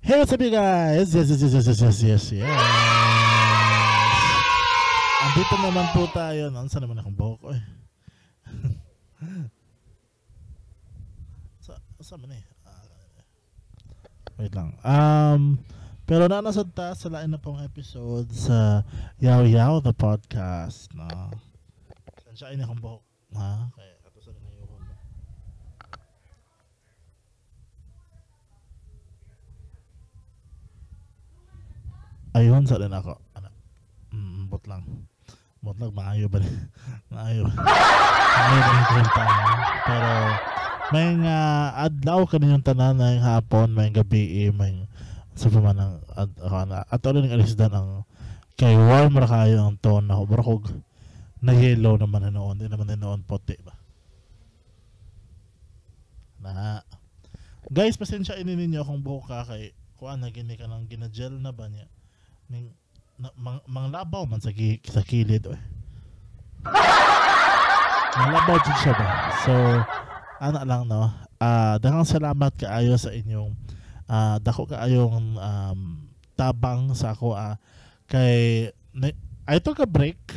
Hey, what's up you guys? Yes. Andito naman po tayo. Saan naman akong buhok ko eh? Saan man eh? Wait lang. Pero nanasad ta sa lain na pong episode sa Yaw Yaw the podcast. No? Saan siya ini akong buhok? Ha? Kaya ito sa ngayon ba? Ayun sa din ako. Bot lang. Maayo ba? Maayo ba yung kwenta? Pero may nga adlaw kaninyong tanan na yung hapon, may gabi, may sa paman ng at ulit ng alisdan ang kay warm ra kayo ang tone na hubarkog na yellow naman na noon. Hindi naman na noon puti ba? Na guys, pasensya ini ninyo kung buhok ka kay kuan na gini ka ng ginagel na ba niya ning manglabaw man sa kilid eh. Manglabaw din siya ba? So ano lang no. Daghang salamat kaayo sa inyong dako kaayong tabang sa ako kay I took a break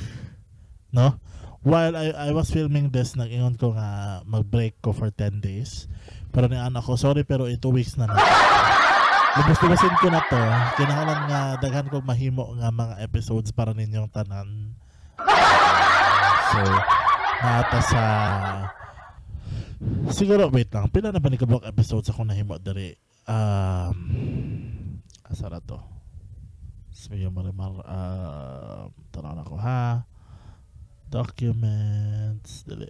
no. While I was filming this, nag-ingon ko nga mag-break ko for 10 days. Pero ni anak ko, sorry pero 2 weeks na na. Lubos-lubosin ko na to. Kinahanglan nga daghan kong mahimo nga mga episodes para ninyong tanan. So, nata sa siguro, wait lang. Pila na ba ni kabok episodes ako nahimo dari? Asara to. Sige, marimar. Tanaw na ko ha. Documents. Dili.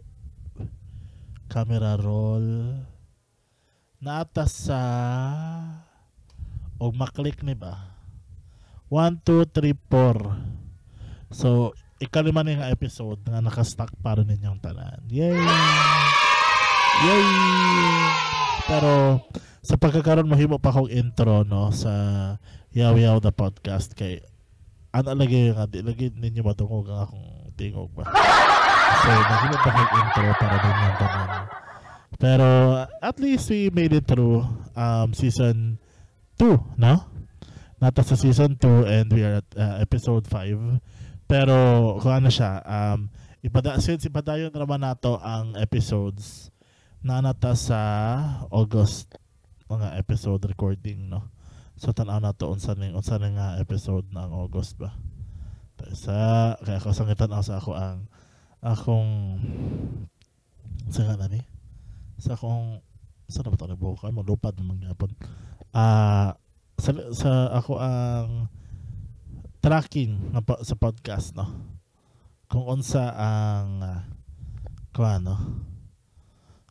Camera roll. Nata sa o maklik ni ba 1, 2, 3, 4. So ikalima na yung episode na nakastock para ninyong tanan. Yay! Pero sa pagkakaroon mahimo pa akong intro no sa Yaw Yaw the podcast kay ano lagi nga di lagi ninyo matungog ang akong tingog ba. So mahimo pa akong intro para ninyong tanan. Pero at least we made it through season 2, no? Nata sa season 2 and we are at episode 5. Pero kung ano siya, since ipadayon naman nato ang episodes na nata sa August mga episode recording, no? So tanaw na to unsa nga episode na ang August ba? Kaya ako sangitan sa ako ang akong sa nga ni? Sa akong sa na ba ito nagbukan? Malupad naman gyapon. Sa ako ang tracking sa podcast no kung unsa ang ano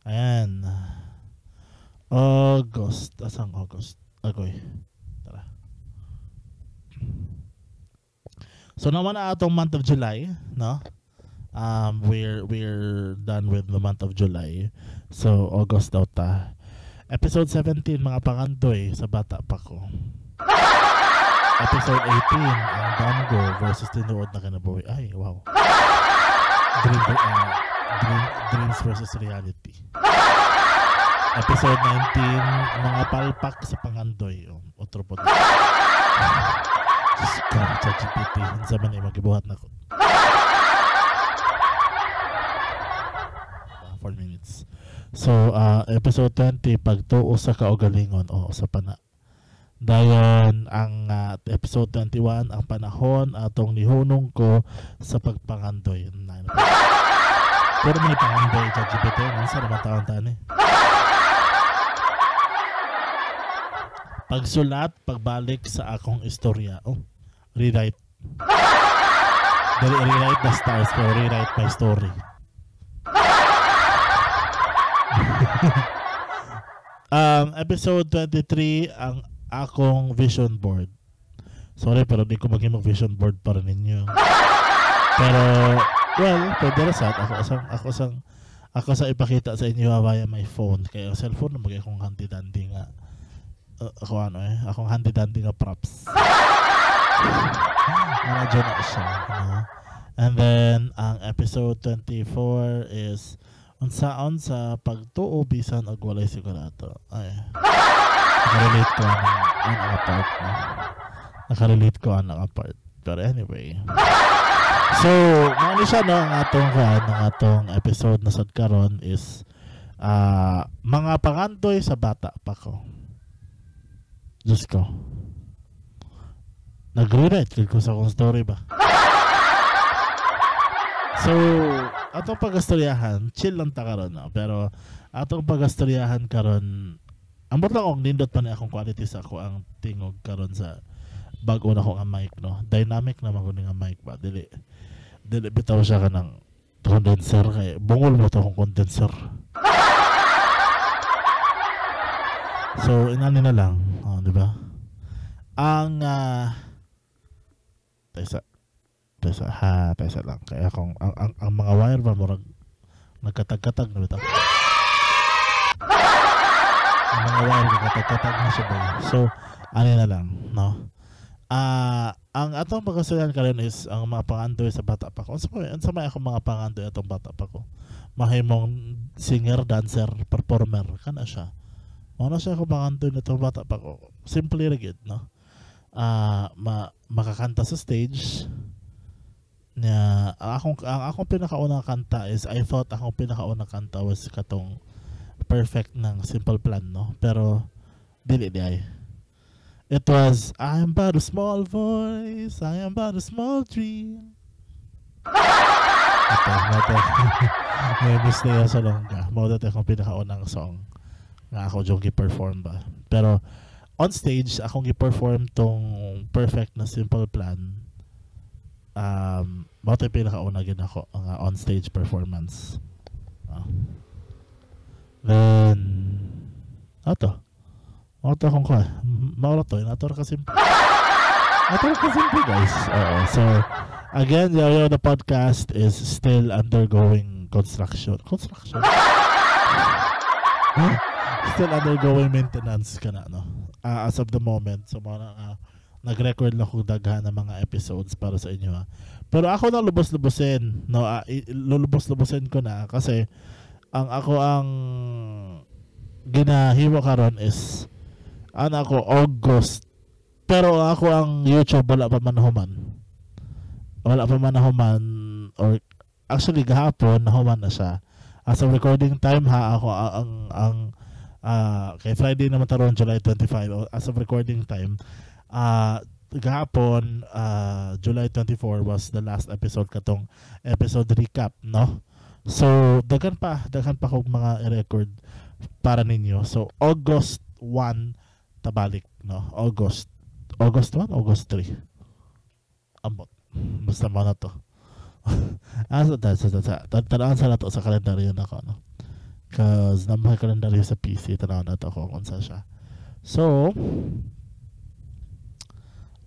ayan August asang August agoy tara so naman na atong month of July no we're done with the month of July so August daw ta. Episode 17, mga pangandoy sa bata pa ko. Episode 18, ang Damgo versus tinuod na kinabuhi. Ay, wow. Dreams versus reality. Episode 19, mga palpak sa pangandoy. Otro po. Diyos ko, ChatGPT. Hinsa man ay magibuhat na ko. 4 minutes. So, episode 20, pagtuo sa kaugalingon o sa pana. Dayon, ang episode 21, ang panahon atong nihunong ko sa pagpangandoy. Pero may pangandoy, ChatGPT, sa naman taon tani. Pagsulat, pagbalik sa akong istorya. Rewrite. Rewrite the stars, pero rewrite my story. Episode 23 ang akong vision board. Sorry pero di ko mag-himog vision board para ninyo. Pero well, pwede na sad ako sa ipakita sa inyo via my phone kaya cellphone na magay akong handy dandy nga akong handy dandy nga props. Nandiyan na siya, no? And then ang episode 24 is unsaon sa pagtuo bisan og walay sigurado. Ay. Relate ko anak apart no. Nakarelate ko anak apart. Pero anyway. So, ano siya no, ang atong episode na sad karon is mga pangandoy sa bata pa ko. Diyos ko. Nag-rewrite ko sa akong story ba? So, atong pagastoryahan, chill lang ta karon no? Pero atong pagastoryahan karon, ambot lang kung nindot pa na akong quality sa ako ang tingog karon sa bago na ko nga mic no. Dynamic naman ko nga mic ba. Dili bitaw siya ka ng condenser kay bungol mo to kong condenser. So, inani na lang, di ba? Ang Tesa lang. Kaya kung ang mga wire ba murag nagkatag-katag na bitaw. Ang mga wire nagkatag-katag na siya ba. So, ano na lang, no? Ang atong pagkasuyan karon is ang mga pangandoy sa bata pa ko. Unsa may ako mga pangandoy atong bata pa ko. Mahimong singer, dancer, performer kana siya. Ano siya ako pangandoy na itong bata pa ko. Simply rigid, no? Makakanta sa stage. Ang akong pinakaunang kanta is I thought akong pinakaunang kanta was katong Perfect ng Simple Plan, no? Pero dili di ay. It was I am but a small voice, I am but a small dream. Ito. May mistake sa longga. Mao dati akong pinakaunang song nga ako yung gi-perform ba. Pero on stage akong gi-perform tong Perfect na Simple Plan. Mao tay pinakauna gid ako ang on stage performance. Then ato kung ko. Maula to, natura ka simple guys. So again, the podcast is still undergoing construction. Still undergoing maintenance ka na, no? As of the moment, so nag-record lang kong daghan ng mga episodes para sa inyo. Pero ako na lubos-lubosin, no? Lulubos-lubosin ko na kasi ang ginahiwa karon is ako August. Pero ako ang YouTube wala pa manahuman. Or actually gahapon nahuman na siya. As of recording time ako ang kay Friday naman taron July 25. As of recording time gahapon July 24 was the last episode katong episode recap, no? So daghan pa kog mga i-record para ninyo. So August 1 tabalik, no? August 1, August 3. Ambot. Basta mo na to. Tanaan sa nato sa kalendaryo na ko, no? Because namay kalendaryo sa PC, tanaan na to ko kung saan siya. So,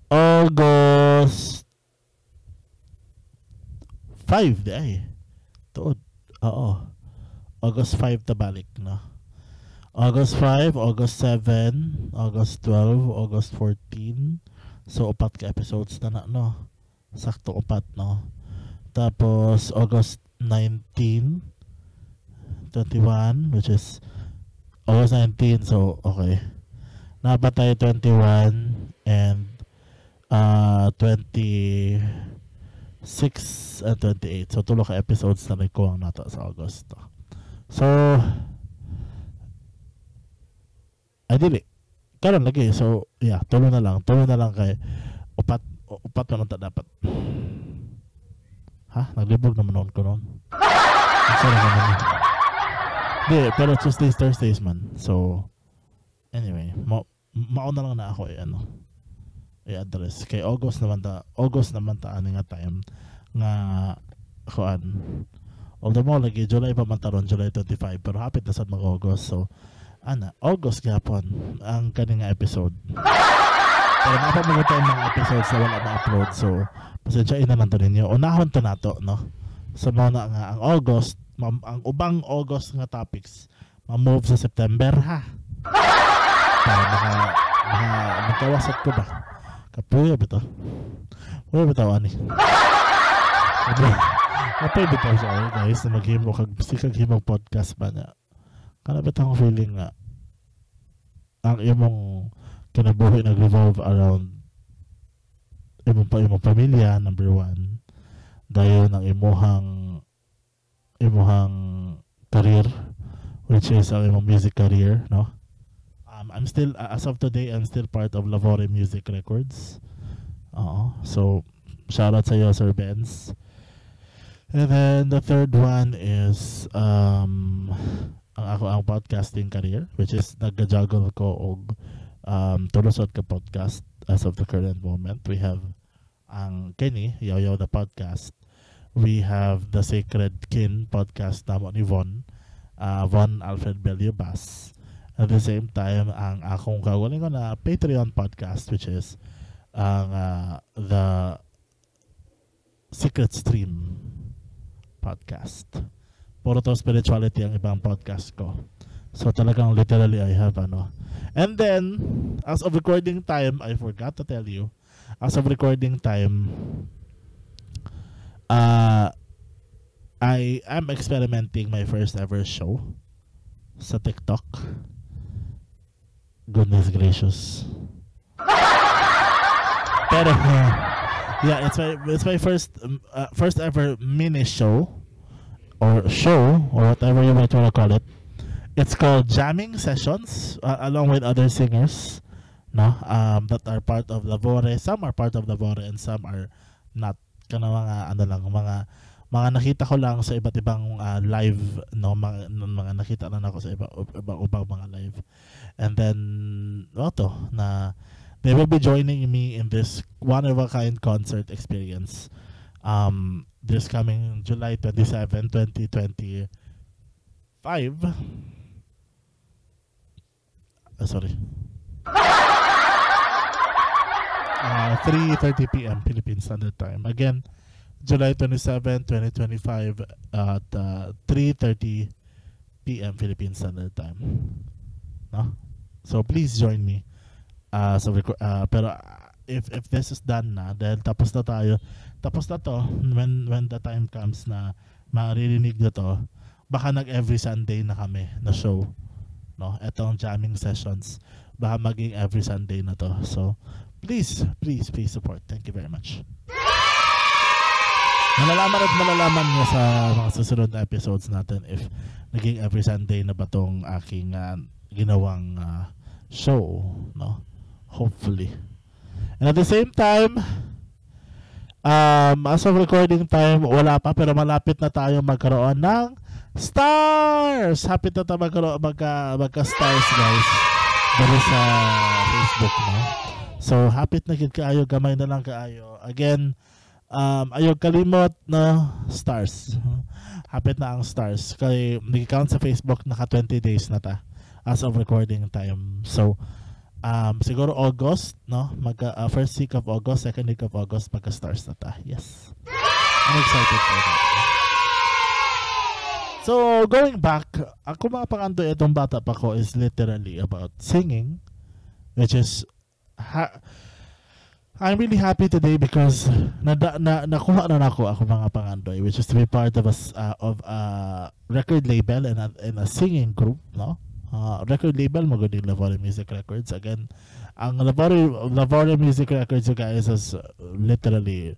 August 5 di ay. Tuod. Oo. August 5 tabalik, no? August 5, August 7, August 12, August 14. So, 4 ka episodes na no? Sakto 4, no? Tapos, August 19, 21, which is August 19. So, okay. Napatay 21 and 26 and 28. So, tulo ka episodes na nagkuwang nato sa August. So, dili. Karon lagi. So, yeah, tulo na lang kay upat man ta dapat. Ha? Naglibog naman ko noon. Sorry naman. Di, pero Tuesdays, Thursdays man. So, anyway, mauna lang na ako i-address. Kay August naman ta ani nga time nga kuan. Although mo lagi July pa man taron, July 25, pero hapit na sad mag-August. So, August gapon ang kaning episode. Pero napamagod tayong mga episodes na wala ma-upload. So, pasensyain na lang to ninyo. Unahon to nato, no? So, muna nga, ang August, ang ubang August nga topics, ma-move sa September, ha? Para magkawasat ko ba? Kapuya ba ito? Puya ba ito, ani? Kapay ba ito siya, guys, na maghimo, kaghimog podcast ba niya? Kana ba itong feeling nga ang imong kinabuhi nag-revolve around imong pamilya, number one. Dayon ang imuhang career, which is ang imong music career, no? I'm still, as of today, I'm still part of Lavore Music Records. So, shout out sa iyo, Sir Benz. And then the third one is ang podcasting career, which is nagga-juggle ko og tulusod ka podcast as of the current moment. We have ang Kenny, Yaw the podcast. We have the Sacred Kin podcast namo ni Von Alfred Beliubas. At the same time, ang akong kagaling ko na Patreon podcast, which is ang the Secret Stream podcast. Puro to spirituality ang ibang podcast ko. So talagang literally I have And then, as of recording time, I forgot to tell you, as of recording time, I am experimenting my first ever show sa TikTok. Goodness gracious. Pero yeah, it's my first ever mini show or whatever you might want to call it. It's called Jamming Sessions, along with other singers, no, that are part of Lavore. Some are part of Lavore and some are not. Kana mga nakita ko lang sa iba't ibang live, no, mga nakita lang ako sa ibang mga live. And then they will be joining me in this one of a kind concert experience this coming July 27, 2025. 3:30 p.m. Philippine Standard Time. Again, July 27, 2025 at 3:30 p.m. Philippine Standard Time. No? So please join me. Pero if this is done na, dahil tapos na to, when the time comes na maririnig na to, baka every Sunday na kami na show. No? Etong jamming sessions, baka maging every Sunday na to. So, please support. Thank you very much. Malalaman niyo sa mga susunod na episodes natin if naging every Sunday na ba tong aking ginawang show, no? Hopefully. And at the same time, as of recording time, wala pa pero malapit na tayo magkaroon ng stars. Happy na tayo magka-stars, guys. Dito sa Facebook, no? So, hapit na gid kaayo, gamay na lang kaayo. Again, ayog kalimot na stars. Hapit na ang stars. Kay nag-count sa Facebook, naka 20 days na ta as of recording time. So, siguro August, no? First week of August, second week of August, magka-stars na ta. Yes. I'm excited for that. So, going back, ako mga pangando itong bata pa ko is literally about singing, which is I'm really happy today because nakuha na ako mga pangandoy, which is to be part of a record label and a singing group, no? Record label magandang Lavore Music Records. Again, ang Lavore Music Records, you guys, has literally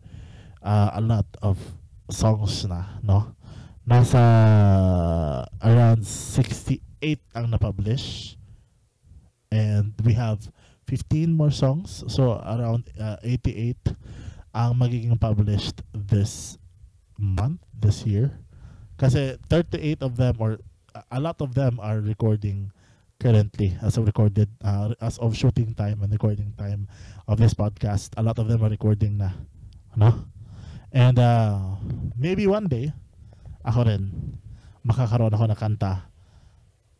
a lot of songs na, no? Nasa around 68 ang na-publish, and we have 15 more songs, so around 88 ang magiging published this year. Kasi 38 of them, or a lot of them, are recording currently as of shooting time and recording time of this podcast. A lot of them are recording na, no? And maybe one day ako rin makakaroon ako na kanta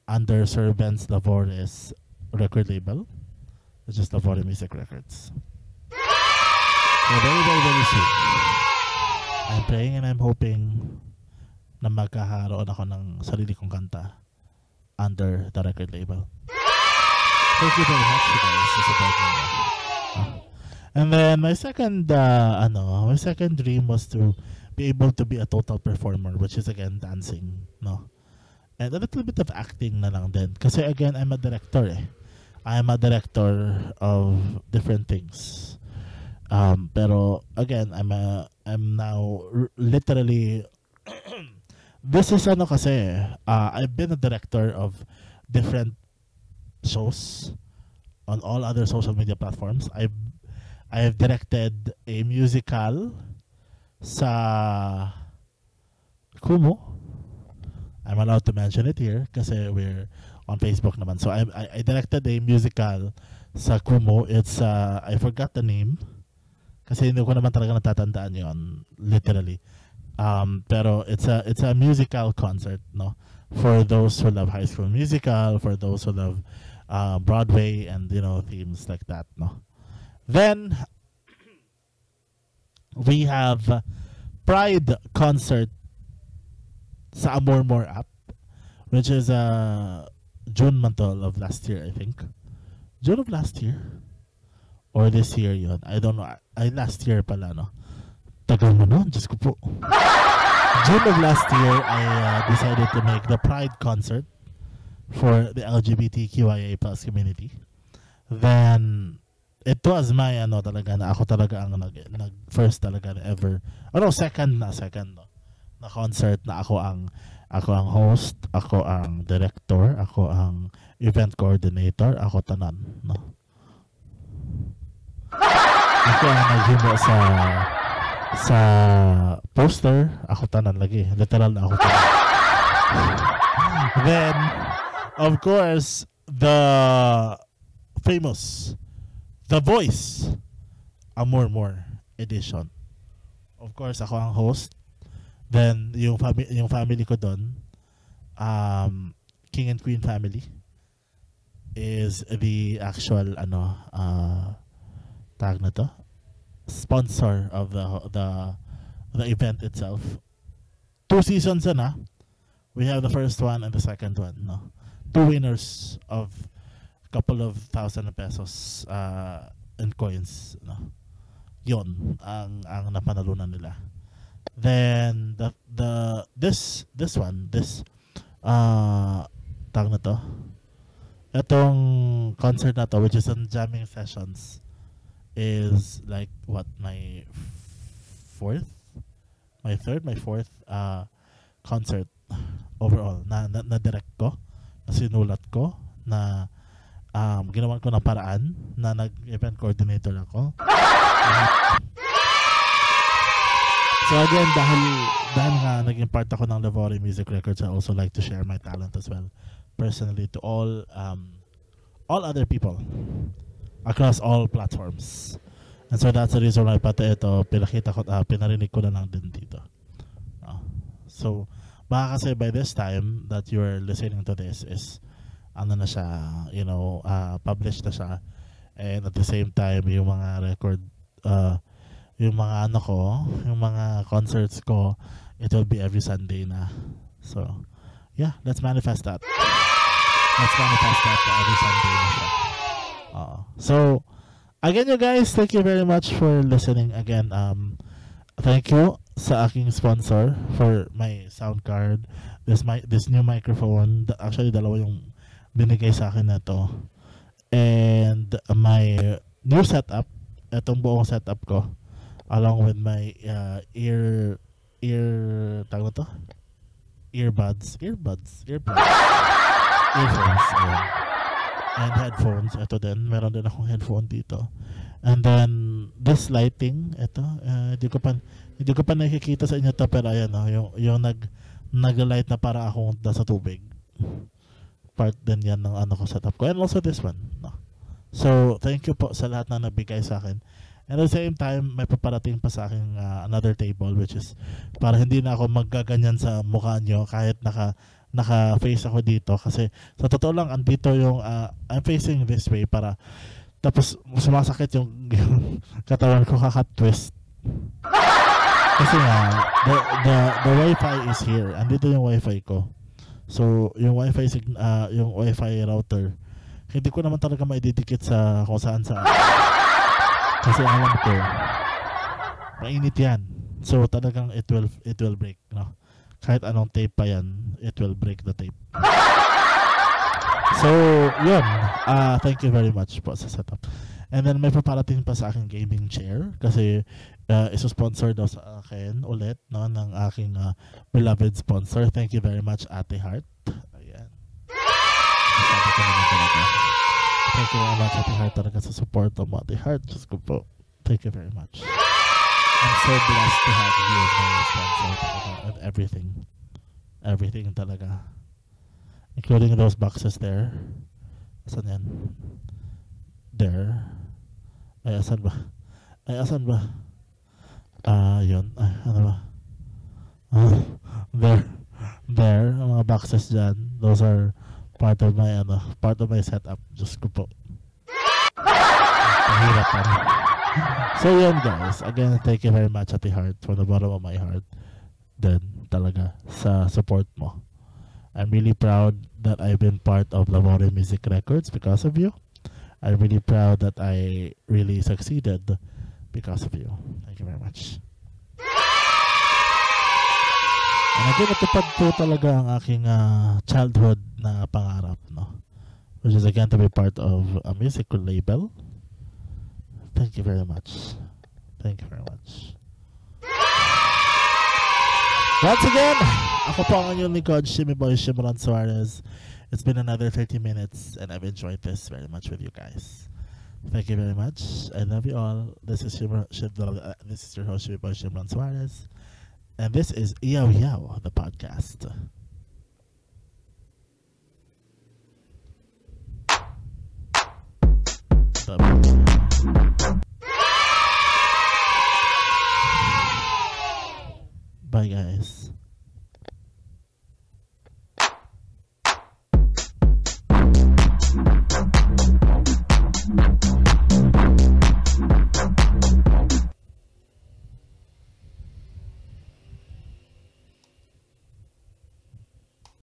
under Sir Benz Lavore's record label, which is Lavore Music Records. So very, very, very soon, I'm praying and I'm hoping na magkakaroon ako ng sarili kong kanta under the record label. Thank you very much, you guys, to support me. And then my second dream was to be able to be a total performer, which is again dancing, no? And a little bit of acting na lang din. Kasi again, I'm a director, eh. I'm a director of different things. Pero again, I'm now literally this is ano kasi, I've been a director of different shows on all other social media platforms. I have directed a musical sa Kumu. I'm allowed to mention it here kasi we're on Facebook naman. So I directed a musical sa Kumu. It's I forgot the name kasi hindi ko naman talaga natatandaan yon literally. Pero it's a musical concert, no, for those who love High School Musical, for those who love Broadway and themes like that, no. Then we have Pride concert sa Amor More app, which is June man to of last year, I think. June of last year or this year yon, I don't know. Ay last year pala, no. Tagal mo no, Diyos ko po. June of last year, I decided to make the Pride concert for the LGBTQIA+ community. Then it was my talaga na ako talaga ang nag first talaga na ever. Second no, na concert na ako ang host, ako ang director, ako ang event coordinator, ako tanan, no. Ako ang naghimo sa poster, ako tanan lagi. Literal na ako tanan. Then, of course, the famous The Voice Amor More edition. Of course, ako ang host. Then, yung family ko doon, King and Queen family, is the actual, tag na to, sponsor of the event itself. 2 seasons na. We have the first one and the second one, no. 2 winners of a couple of thousand pesos in coins, no. Yon ang napanalunan nila. Then this tag na to, etong concert na to, which is on jamming sessions, is like what, my fourth concert overall na direct ko, na sinulat ko, na ginawan ko ng paraan, na nag-event coordinator ako. So again, dahil nga naging part ako ng Lavori Music Records, I also like to share my talent as well personally to all other people across all platforms. And so that's the reason why pati ito pinarinig ko na lang din dito. So baka kasi by this time that you're listening to this is na siya, published na siya, and at the same time yung mga record, yung mga yung mga concerts ko, it will be every Sunday na. So yeah, let's manifest that. Every Sunday na siya. So again, you guys, thank you very much for listening again. Thank you sa aking sponsor for my sound card, this new microphone. Actually, dalawa yung binigay sa akin na to, and my new setup, itong buong setup ko, along with my earphones, and headphones. Ito din, meron din akong headphone dito. And then this lighting, ito, hindi ko pa nakikita sa inyo to, pero ayan, yung nag-light na para akong nasa tubig. Part din yan ng ko setup ko, and also this one, no. So thank you po sa lahat na nabigay sa akin. And at the same time, may paparating pa sa akin another table, which is para hindi na ako maggaganyan sa mukha nyo kahit naka-face ako dito. Kasi sa totoo lang, andito yung I'm facing this way, para tapos sumasakit yung katawan ko, kaka-twist. Kasi nga, the Wi-Fi is here. Andito yung Wi-Fi ko. So yung Wi-Fi router, hindi ko naman talaga maididikit sa kung saan. Kasi alam ko, mainit yan. So talagang it will break, no? Kahit anong tape pa yan, it will break the tape. So, yun. Thank you very much po sa setup. And then may paparating pa sa aking gaming chair kasi iso-sponsor daw sa akin ulit no, ng aking beloved sponsor. Thank you very much, Ate Heart. Ayan. Sabi ko naman talaga. Thank you very much, Ate Heart, talaga sa support mo, Ate Heart. Diyos ko po. Thank you very much. I'm so blessed to have you as my sponsor talaga, and everything. Everything talaga. Including those boxes there. Asan yan? There. Ay, asan ba? Ay, asan ba? Yun. Ay, ano ba? There. There. Ang mga boxes dyan. Those are part of my setup. Diyos ko po. Mahirap pa. So, yun guys. Again, thank you very much, Ate Heart, from the bottom of my heart. Then, talaga, sa support mo. I'm really proud that I've been part of Lamore Music Records because of you. I'm really proud that I really succeeded because of you. Thank you very much. And again, natupad po talaga ang aking childhood na pangarap, no? Which is again to be part of a musical label. Thank you very much. Thank you very much. Once again, ako po ang inyong likod, Shimmy Boy Shimron Suarez. It's been another 30 minutes and I've enjoyed this very much with you guys. Thank you very much. I love you all. This is your host, Shimmy Boy Shimron Suarez. And this is Yaw Yaw, the podcast. Bye guys.